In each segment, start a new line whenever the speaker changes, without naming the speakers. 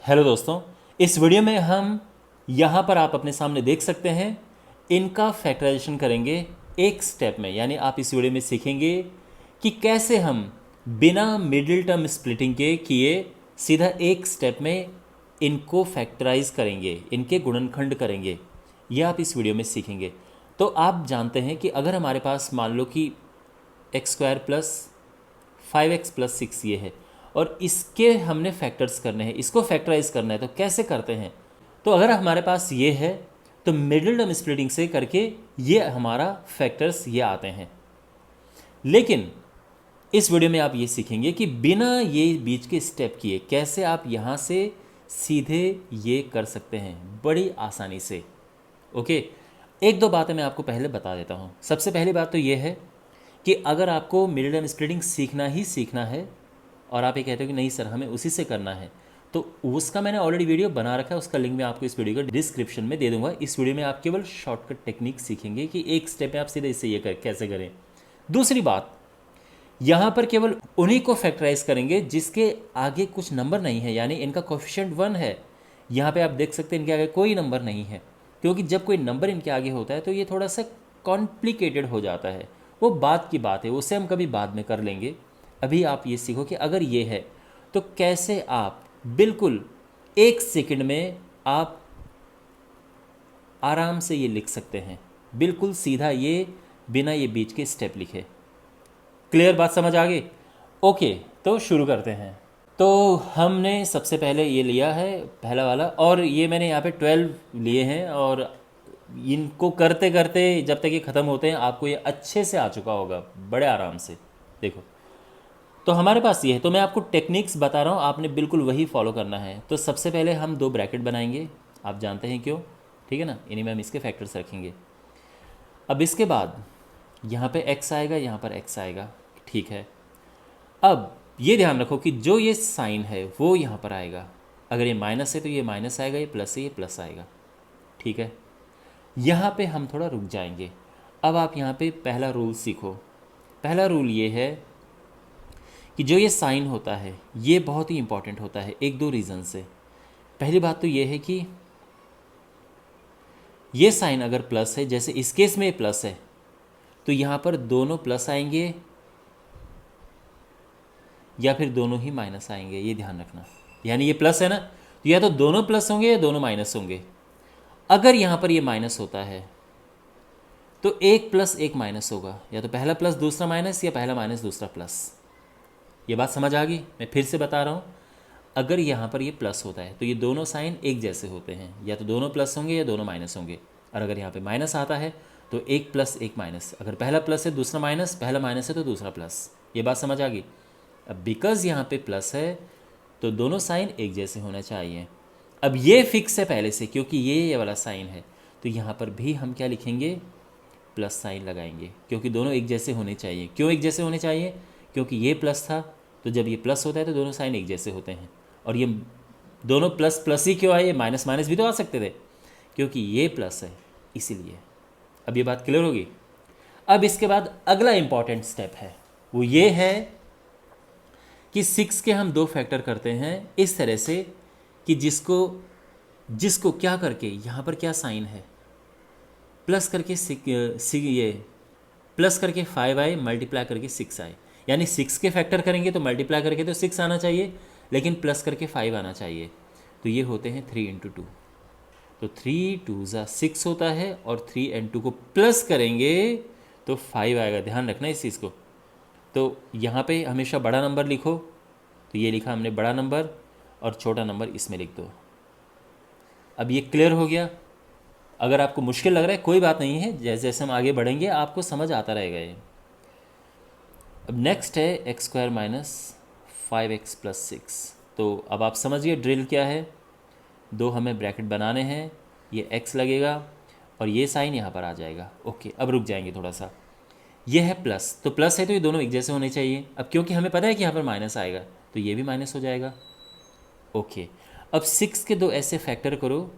Hello दोस्तों, इस video में हम यहाँ पर आप अपने सामने देख सकते हैं इनका फैक्टराइजेशन करेंगे एक स्टेप में। यानी आप इस वीडियो में सीखेंगे कि कैसे हम बिना मिडिल टर्म स्प्लिटिंग के किए सीधा एक स्टेप में इनको फैक्टराइज करेंगे, इनके गुणनखंड करेंगे। यह आप इस वीडियो में सीखेंगे। तो आप जानते हैं कि अगर हमारे पास मान लो कि एक्स स्क्वायर प्लस 5x+6 ये है और इसके हमने फैक्टर्स करने हैं, इसको फैक्टराइज करना है। तो कैसे करते हैं? तो अगर हमारे पास ये है तो मिडिल टर्म स्प्लिटिंग से करके ये हमारा फैक्टर्स ये आते हैं। लेकिन इस वीडियो में आप ये सीखेंगे कि बिना ये बीच के स्टेप किए कैसे आप यहाँ से सीधे ये कर सकते हैं बड़ी आसानी से। ओके, एक दो बातें मैं आपको पहले बता देता हूँ। सबसे पहली बात तो ये है कि अगर आपको मिडिल टर्म स्प्लिटिंग सीखना ही सीखना है और आप ये कहते हो कि नहीं सर हमें उसी से करना है, तो उसका मैंने ऑलरेडी वीडियो बना रखा है, उसका लिंक मैं आपको इस वीडियो का डिस्क्रिप्शन में दे दूंगा। इस वीडियो में आप केवल शॉर्टकट टेक्निक सीखेंगे कि एक स्टेप में आप सीधे इससे ये कैसे करें। दूसरी बात, यहाँ पर केवल उन्हीं को फैक्टराइज करेंगे जिसके आगे कुछ नंबर नहीं है, यानी इनका कोफिशिएंट 1 है। यहाँ पे आप देख सकते हैं इनके आगे कोई नंबर नहीं है, क्योंकि जब कोई नंबर इनके आगे होता है तो ये थोड़ा सा कॉम्प्लिकेटेड हो जाता है। वो बात की बात है, उसे हम कभी बाद में कर लेंगे। अभी आप ये सीखो कि अगर ये है तो कैसे आप बिल्कुल एक सेकंड में आप आराम से ये लिख सकते हैं, बिल्कुल सीधा, ये बिना ये बीच के स्टेप लिखे। क्लियर बात समझ आ गई? ओके, तो शुरू करते हैं। तो हमने सबसे पहले ये लिया है पहला वाला, और ये मैंने यहाँ पे 12 लिए हैं, और इनको करते करते जब तक ये ख़त्म होते हैं आपको ये अच्छे से आ चुका होगा बड़े आराम से। देखो, तो हमारे पास ये है, तो मैं आपको टेक्निक्स बता रहा हूँ, आपने बिल्कुल वही फॉलो करना है। तो सबसे पहले हम 2 ब्रैकेट बनाएंगे, आप जानते हैं क्यों, ठीक है ना। इन्हीं में हम इसके फैक्टर्स रखेंगे। अब इसके बाद यहाँ पे x आएगा, यहाँ पर x आएगा, ठीक है। अब ये ध्यान रखो कि जो ये साइन है वो यहाँ पर आएगा। अगर ये माइनस है तो ये माइनस आएगा, ये प्लस है ये प्लस आएगा, ठीक है। यहाँ पे हम थोड़ा रुक जाएंगे। अब आप यहाँ पे पहला रूल सीखो। पहला रूल ये है कि जो ये साइन होता है ये बहुत ही इंपॉर्टेंट होता है एक दो रीज़न से। पहली बात तो ये है कि ये साइन अगर प्लस है, जैसे इस केस में प्लस है, तो यहाँ पर दोनों प्लस आएंगे या फिर दोनों ही माइनस आएंगे, ये ध्यान रखना। यानी ये प्लस है ना, तो या तो दोनों प्लस होंगे या दोनों माइनस होंगे। अगर यहाँ पर ये माइनस होता है तो एक प्लस एक माइनस होगा, या तो पहला प्लस दूसरा माइनस या पहला माइनस दूसरा प्लस। ये बात समझ आ गई? मैं फिर से बता रहा हूँ, अगर यहाँ पर ये प्लस होता है तो ये दोनों साइन एक जैसे होते हैं, या तो दोनों प्लस होंगे या दोनों माइनस होंगे। और अगर यहाँ पे माइनस आता है तो एक प्लस एक माइनस, अगर पहला प्लस है दूसरा माइनस, पहला माइनस है तो दूसरा प्लस। ये बात समझ आ गई? अब बिकॉज यहाँ पे प्लस है तो दोनों साइन एक जैसे होने चाहिए। अब ये फिक्स है पहले से, क्योंकि ये वाला साइन है, तो यहाँ पर भी हम क्या लिखेंगे, प्लस साइन लगाएंगे, क्योंकि दोनों एक जैसे होने चाहिए। क्यों एक जैसे होने चाहिए? क्योंकि ये प्लस था, तो जब ये प्लस होता है तो दोनों साइन एक जैसे होते हैं। और ये दोनों प्लस प्लस ही क्यों आए, ये माइनस माइनस भी तो आ सकते थे, क्योंकि ये प्लस है इसीलिए। अब ये बात क्लियर होगी? अब इसके बाद अगला इंपॉर्टेंट स्टेप है, वो ये है कि 6 के हम 2 फैक्टर करते हैं इस तरह से कि जिसको क्या करके, यहाँ पर क्या साइन है, प्लस करके ये प्लस करके 5 आए, मल्टीप्लाई करके 6 आए। यानी 6 के फैक्टर करेंगे तो मल्टीप्लाई करके तो 6 आना चाहिए, लेकिन प्लस करके 5 आना चाहिए। तो ये होते हैं 3 × 2, तो 3 2 6 होता है, और 3 और 2 को प्लस करेंगे तो 5 आएगा। ध्यान रखना इस चीज़ को। तो यहाँ पे हमेशा बड़ा नंबर लिखो, तो ये लिखा हमने बड़ा नंबर, और छोटा नंबर इसमें लिख दो। अब ये क्लियर हो गया? अगर आपको मुश्किल लग रहा है कोई बात नहीं है, जैसे जैसे हम आगे बढ़ेंगे आपको समझ आता रहेगा ये। अब नेक्स्ट है x² - 5x+6। तो अब आप समझिए ड्रिल क्या है। 2 हमें ब्रैकेट बनाने हैं, ये x लगेगा और ये साइन यहाँ पर आ जाएगा। ओके, अब रुक जाएंगे थोड़ा सा। ये है प्लस, तो प्लस है तो ये दोनों एक जैसे होने चाहिए। अब क्योंकि हमें पता है कि यहाँ पर माइनस आएगा तो ये भी माइनस हो जाएगा। ओके, अब 6 के 2 ऐसे फैक्टर करो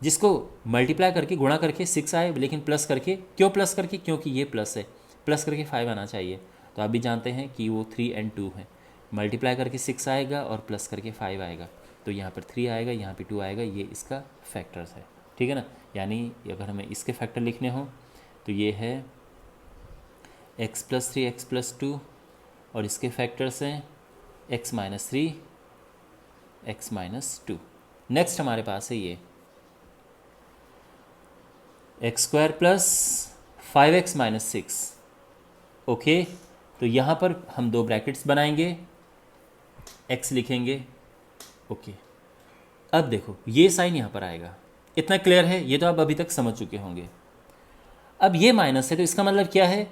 जिसको मल्टीप्लाई करके गुणा करके 6 आए, लेकिन प्लस करके। क्यों प्लस करके? क्योंकि ये प्लस है, प्लस करके 5 आना चाहिए। तो आप भी जानते हैं कि वो 3 और 2 है, मल्टीप्लाई करके 6 आएगा और प्लस करके 5 आएगा। तो यहाँ पर 3 आएगा, यहाँ पे 2 आएगा, ये इसका फैक्टर्स है, ठीक है ना। यानी अगर हमें इसके फैक्टर लिखने हों तो ये है x+3 x+2 और इसके फैक्टर्स हैं x-3 x-2। नेक्स्ट हमारे पास है ये x² प्लस 5x-6। ओके, तो यहाँ पर हम दो ब्रैकेट्स बनाएंगे, x लिखेंगे। ओके, अब देखो ये साइन यहाँ पर आएगा, इतना क्लियर है, ये तो आप अभी तक समझ चुके होंगे। अब ये माइनस है तो इसका मतलब क्या है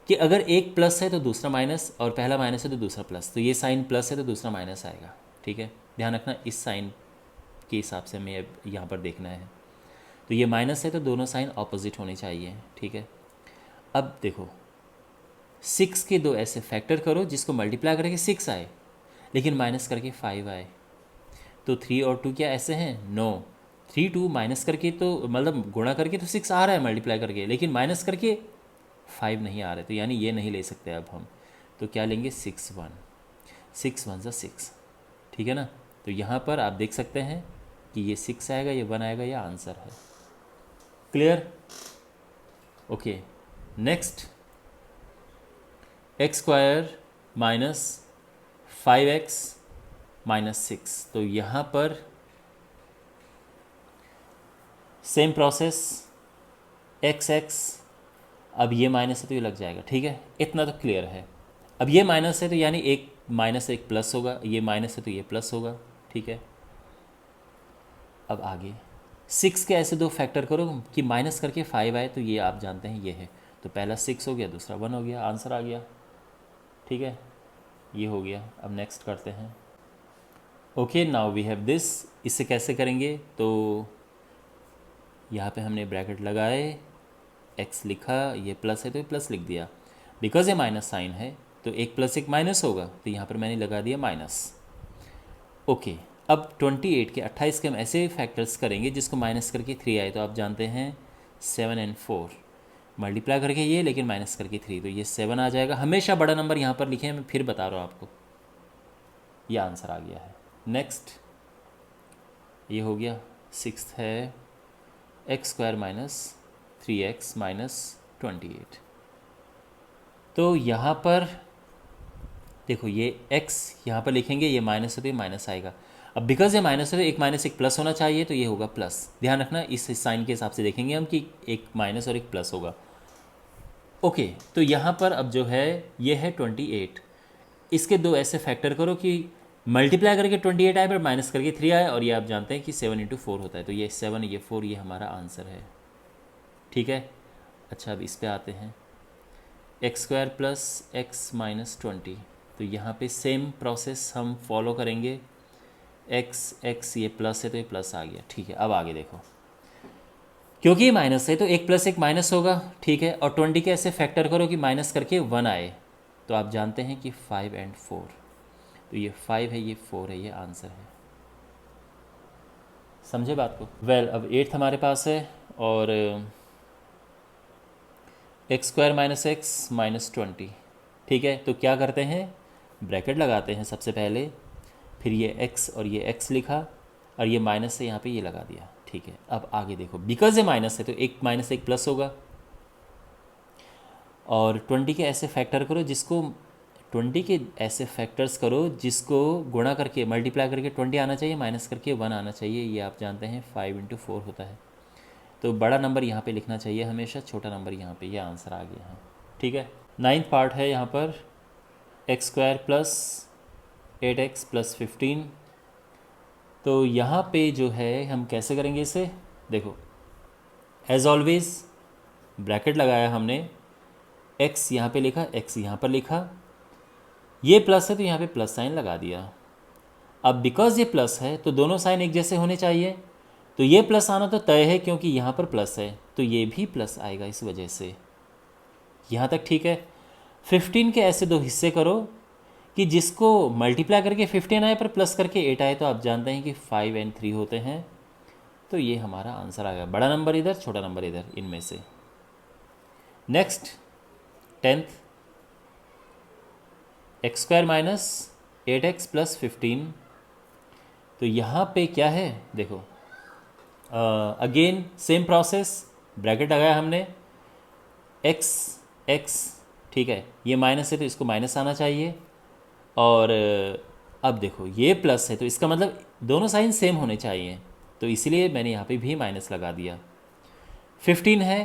कि अगर एक प्लस है तो दूसरा माइनस, और पहला माइनस है तो दूसरा प्लस, तो ये साइन प्लस है तो दूसरा माइनस आएगा, ठीक है। ध्यान रखना, इस साइन के हिसाब से हमें यहाँ पर देखना है। तो ये माइनस है तो दोनों साइन ऑपोजिट होने चाहिए, ठीक है। अब देखो 6 के दो ऐसे फैक्टर करो जिसको मल्टीप्लाई करके 6 आए लेकिन माइनस करके 5 आए। तो 3 और 2 क्या ऐसे हैं? नो, 3 2 माइनस करके तो मतलब गुणा करके तो 6 आ रहा है मल्टीप्लाई करके, लेकिन माइनस करके 5 नहीं आ रहे, तो यानी ये नहीं ले सकते अब हम। तो क्या लेंगे? 6 1 6, ठीक है ना। तो यहाँ पर आप देख सकते हैं कि ये 6 आएगा, ये 1 आएगा, ये आंसर है। Clear? Okay, next x² minus 5x-6। तो यहाँ पर सेम प्रोसेस, x अब ये माइनस है तो ये लग जाएगा, ठीक है, इतना तो क्लियर है। अब ये माइनस है तो यानी एक माइनस एक प्लस होगा, ये माइनस है तो ये प्लस होगा, ठीक है। अब आगे 6 के ऐसे दो फैक्टर करो कि माइनस करके 5 आए, तो ये आप जानते हैं ये है, तो पहला 6 हो गया, दूसरा 1 हो गया, आंसर आ गया, ठीक है, ये हो गया। अब नेक्स्ट करते हैं। Okay, now we have this. इससे कैसे करेंगे? तो यहाँ पे हमने ब्रैकेट लगाए, x लिखा, ये प्लस है तो ये प्लस लिख दिया, बिकॉज ये माइनस साइन है तो एक प्लस एक माइनस होगा, तो यहाँ पर मैंने लगा दिया माइनस। ओके, अब 28 के 28 के हम ऐसे फैक्टर्स करेंगे जिसको माइनस करके 3 आए, तो आप जानते हैं 7 और 4 मल्टीप्लाई करके ये, लेकिन माइनस करके 3, तो ये 7 आ जाएगा। हमेशा बड़ा नंबर यहाँ पर लिखें, मैं फिर बता रहा हूँ आपको, ये आंसर आ गया है। नेक्स्ट ये हो गया, 6 है x² माइनस 3x माइनस 28। तो यहाँ पर देखो ये x यहाँ पर लिखेंगे, ये माइनस है तो ये माइनस आएगा। अब बिकॉज ये माइनस है तो एक माइनस एक प्लस होना चाहिए, तो ये होगा प्लस। ध्यान रखना, इस साइन के हिसाब से देखेंगे हम कि एक माइनस और एक प्लस होगा। ओके, तो यहाँ पर अब जो है ये है 28, इसके दो ऐसे फैक्टर करो कि मल्टीप्लाई करके 28 आए पर माइनस करके 3 आए, और ये आप जानते हैं कि 7 × 4 होता है, तो ये 7 ये 4 ये हमारा आंसर है, ठीक है। अच्छा, अब इस पे आते हैं, x² प्लस x-20। तो यहाँ पे सेम प्रोसेस हम फॉलो करेंगे, x ये प्लस है तो ये प्लस आ गया, ठीक है। अब आगे देखो, क्योंकि ये माइनस है तो एक प्लस एक माइनस होगा, ठीक है, और 20 के ऐसे फैक्टर करो कि माइनस करके 1 आए, तो आप जानते हैं कि 5 और 4, तो ये 5 है, ये 4 है, ये आंसर है। समझे बात को? वेल, अब 8 हमारे पास है, और x² माइनस x माइनस 20, ठीक है। तो क्या करते हैं, ब्रैकेट लगाते हैं सबसे पहले, फिर ये x और ये x लिखा, और ये माइनस है यहाँ पे ये लगा दिया, ठीक है। अब आगे देखो, बिकॉज ये माइनस है तो एक माइनस एक प्लस होगा, और 20 के ऐसे फैक्टर करो जिसको 20 के ऐसे फैक्टर्स करो जिसको गुणा करके मल्टीप्लाई करके 20 आना चाहिए, माइनस करके 1 आना चाहिए, ये आप जानते हैं 5 × 4 होता है। तो बड़ा नंबर यहाँ पे लिखना चाहिए हमेशा, छोटा नंबर यहाँ पे, ये आंसर आ गया है, ठीक है। 9th पार्ट है यहाँ पर, x² प्लस 8x प्लस 15। तो यहाँ पे जो है हम कैसे करेंगे इसे, देखो एज ऑलवेज ब्रैकेट लगाया हमने, x यहाँ पे लिखा, x यहाँ पर लिखा, ये प्लस है तो यहाँ पे प्लस साइन लगा दिया। अब बिकॉज ये प्लस है तो दोनों साइन एक जैसे होने चाहिए, तो ये प्लस आना तो तय है क्योंकि यहाँ पर प्लस है, तो ये भी प्लस आएगा इस वजह से। यहाँ तक ठीक है। 15 के ऐसे दो हिस्से करो कि जिसको मल्टीप्लाई करके 15 आए पर प्लस करके 8 आए, तो आप जानते हैं कि 5 और 3 होते हैं, तो ये हमारा आंसर आ गया। बड़ा नंबर इधर, छोटा नंबर इधर, इनमें से। Next 10th, x² minus 8x plus 15। तो यहाँ पे क्या है देखो, अगेन सेम प्रोसेस, ब्रैकेट लगाया हमने, एक्स एक्स, ठीक है, ये माइनस है तो इसको माइनस आना चाहिए, और अब देखो ये प्लस है तो इसका मतलब दोनों साइन सेम होने चाहिए, तो इसलिए मैंने यहाँ पे भी माइनस लगा दिया। 15 है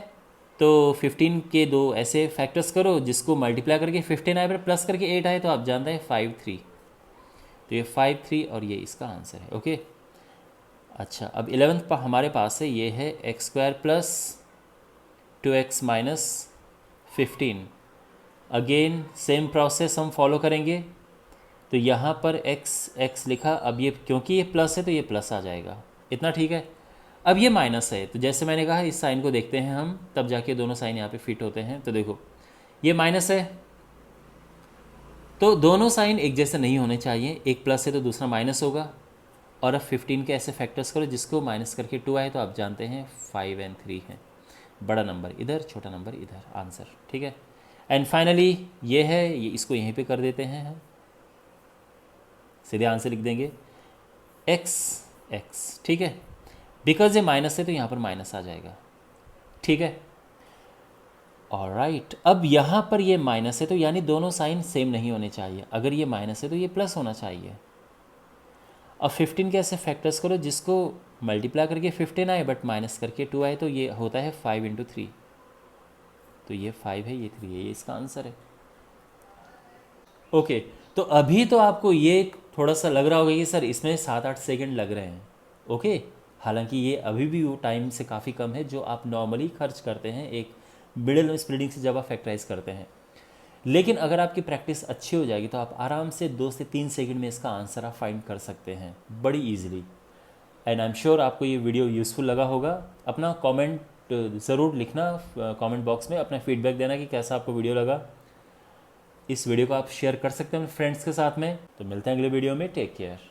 तो 15 के दो ऐसे फैक्टर्स करो जिसको मल्टीप्लाई करके 15 आए पर प्लस करके 8 आए, तो आप जानते हैं 5 3, तो ये 5 3 और ये इसका आंसर है। ओके, अच्छा अब 11th हमारे पास है, ये है x square plus 2x minus 15। Again same process हम फॉलो करेंगे, तो यहाँ पर x लिखा, अब ये क्योंकि ये प्लस है तो ये प्लस आ जाएगा, इतना ठीक है। अब ये माइनस है तो जैसे मैंने कहा इस साइन को देखते हैं हम, तब जाके दोनों साइन यहाँ पे फिट होते हैं। तो देखो ये माइनस है तो दोनों साइन एक जैसे नहीं होने चाहिए, एक प्लस है तो दूसरा माइनस होगा। और अब 15 के ऐसे फैक्टर्स करो जिसको माइनस करके 2 आए, तो आप जानते हैं 5 और 3 है, बड़ा नंबर इधर छोटा नंबर इधर, आंसर ठीक है। एंड फाइनली ये है, ये इसको यहीं पे कर देते हैं हम, सीधे आंसर लिख देंगे एक्स एक्स, ठीक है, बिकॉज ये माइनस है तो यहाँ पर माइनस आ जाएगा, ठीक है। ऑलराइट, अब यहाँ पर ये माइनस है तो यानी दोनों साइन सेम नहीं होने चाहिए, अगर ये माइनस है तो ये प्लस होना चाहिए। अब 15 के ऐसे फैक्टर्स करो जिसको मल्टीप्लाई करके 15 आए बट माइनस करके 2 आए, तो ये होता है 5 × 3, तो ये 5 है ये 3 है, ये इसका आंसर है। ओके, तो अभी तो आपको ये थोड़ा सा लग रहा होगा कि सर इसमें 7-8 सेकंड लग रहे हैं, ओके, हालांकि ये अभी भी वो टाइम से काफ़ी कम है जो आप नॉर्मली खर्च करते हैं एक मिडिल स्प्लिटिंग से जब आप फैक्टराइज करते हैं। लेकिन अगर आपकी प्रैक्टिस अच्छी हो जाएगी तो आप आराम से 2 से 3 सेकंड में इसका आंसर आप फाइंड कर सकते हैं बड़ी easily. And I am sure आपको ये वीडियो यूज़फुल लगा होगा। अपना कमेंट ज़रूर लिखना कमेंट बॉक्स में, अपना फीडबैक देना कि कैसा आपको वीडियो लगा। इस वीडियो को आप शेयर कर सकते हैं फ्रेंड्स के साथ में। तो मिलते हैं अगले वीडियो में, टेक केयर।